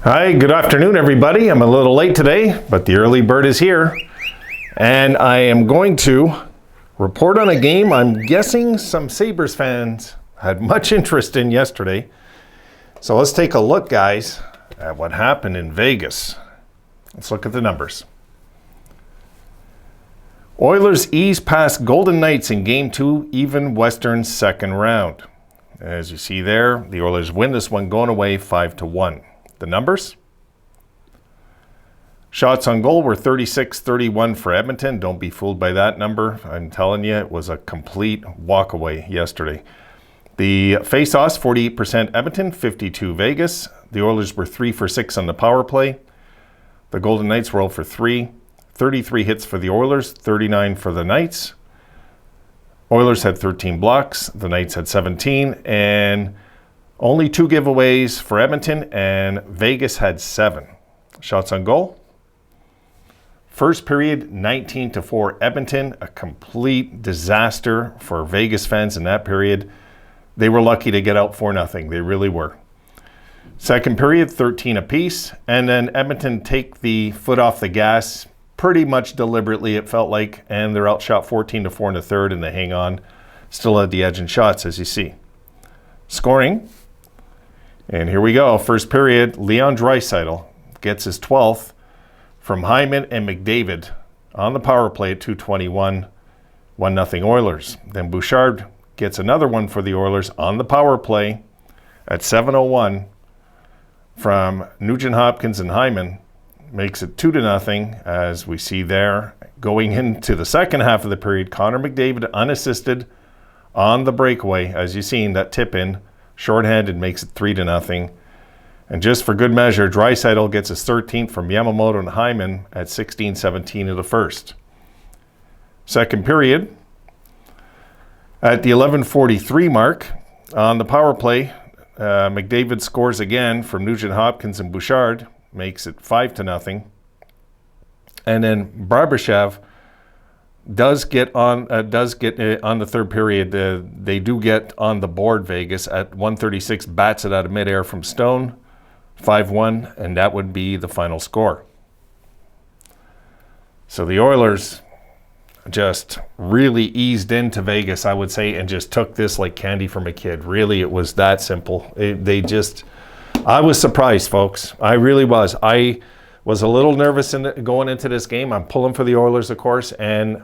Hi, good afternoon, everybody. I'm a little late today, but the early bird is here. And I am going to report on a game I'm guessing some Sabres fans had much interest in yesterday. So let's take a look, guys, at what happened in Vegas. Let's look at the numbers. Oilers ease past Golden Knights in Game 2, even Western second round. As you see there, the Oilers win this one going away 5-1. The numbers? Shots on goal were 36-31 for Edmonton. Don't be fooled by that number. I'm telling you, it was a complete walkaway yesterday. The face-offs, 48% Edmonton, 52 Vegas. The Oilers were 3 for 6 on the power play. The Golden Knights were 0 for 3. 33 hits for the Oilers, 39 for the Knights. Oilers had 13 blocks. The Knights had 17. And only 2 giveaways for Edmonton, and Vegas had 7. Shots on goal. First period, 19-4 Edmonton, a complete disaster for Vegas fans in that period. They were lucky to get out 4-0. They really were. Second period, 13 apiece, and then Edmonton take the foot off the gas pretty much deliberately, it felt like, and they're outshot 14-4 in the third, and they hang on, still at the edge in shots, as you see. Scoring. And here we go. First period, Leon Draisaitl gets his 12th from Hyman and McDavid on the power play at 2:21, 1-0 Oilers. Then Bouchard gets another one for the Oilers on the power play at 7:01 from Nugent Hopkins and Hyman. Makes it 2-0, as we see there. Going into the second half of the period, Connor McDavid unassisted on the breakaway, as you've seen, that tip in. Shorthanded makes it 3-0. And just for good measure, Draisaitl gets his 13th from Yamamoto and Hyman at 16-17 of the first. Second period, at the 11:43 mark, on the power play, McDavid scores again from Nugent Hopkins and Bouchard, makes it 5-0. And then Barbashev does get on the third period. They do get on the board, Vegas, at 1:36, bats it out of midair from Stone, 5-1, and that would be the final score. So the Oilers just really eased into Vegas, I would say, and just took this like candy from a kid. Really, it was that simple. I was surprised, folks. I really was. I was a little nervous going into this game. I'm pulling for the Oilers, of course, and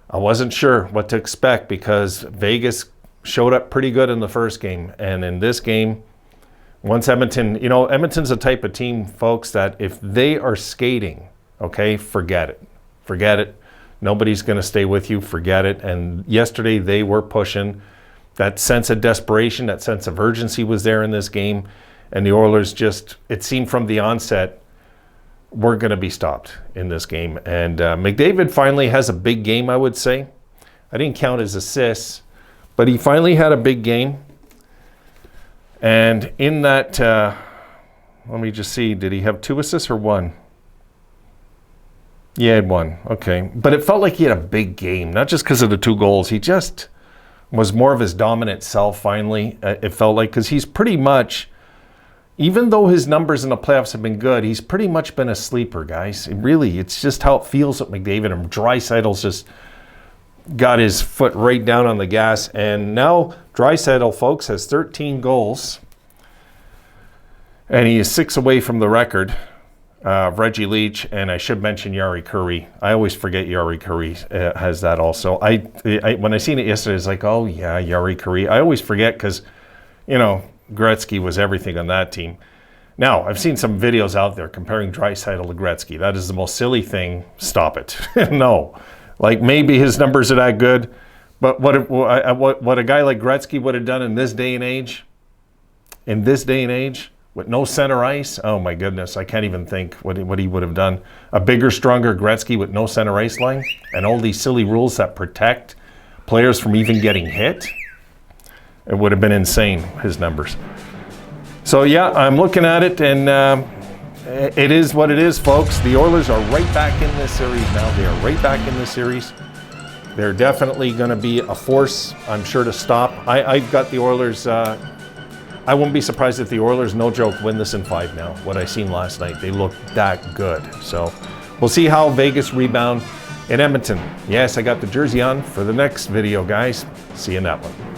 I wasn't sure what to expect because Vegas showed up pretty good in the first game. And in this game, once Edmonton, Edmonton's a type of team, folks, that if they are skating, okay, forget it. Forget it. Nobody's going to stay with you. Forget it. And yesterday they were pushing. That sense of desperation, that sense of urgency was there in this game. And the Oilers just, it seemed from the onset, we're going to be stopped in this game. And McDavid finally has a big game, I would say. I didn't count his assists, but he finally had a big game. And in that, let me just see, did he have 2 assists or 1? Yeah, he had 1. Okay. But it felt like he had a big game, not just because of the 2 goals. He just was more of his dominant self finally, it felt like, because he's pretty much, even though his numbers in the playoffs have been good, he's pretty much been a sleeper, guys. It's just how it feels with McDavid. And Draisaitl's just got his foot right down on the gas. And now Draisaitl, folks, has 13 goals. And he is 6 away from the record of Reggie Leach. And I should mention Jari Kurri. I always forget Jari Kurri has that also. When I seen it yesterday, it's like, oh, yeah, Jari Kurri. I always forget because, Gretzky was everything on that team. Now, I've seen some videos out there comparing Draisaitl to Gretzky. That is the most silly thing. Stop it. No. Like, maybe his numbers are that good, but what a guy like Gretzky would have done in this day and age, with no center ice, oh my goodness, I can't even think what he would have done. A bigger, stronger Gretzky with no center ice line and all these silly rules that protect players from even getting hit. It would have been insane, his numbers. So, yeah, I'm looking at it, and it is what it is, folks. The Oilers are right back in this series now. They are right back in this series. They're definitely going to be a force, I'm sure, to stop. I've got the Oilers I wouldn't be surprised if the Oilers, no joke, win this in 5 now. What I seen last night, they look that good. So we'll see how Vegas rebound in Edmonton. Yes, I got the jersey on for the next video, guys. See you in that one.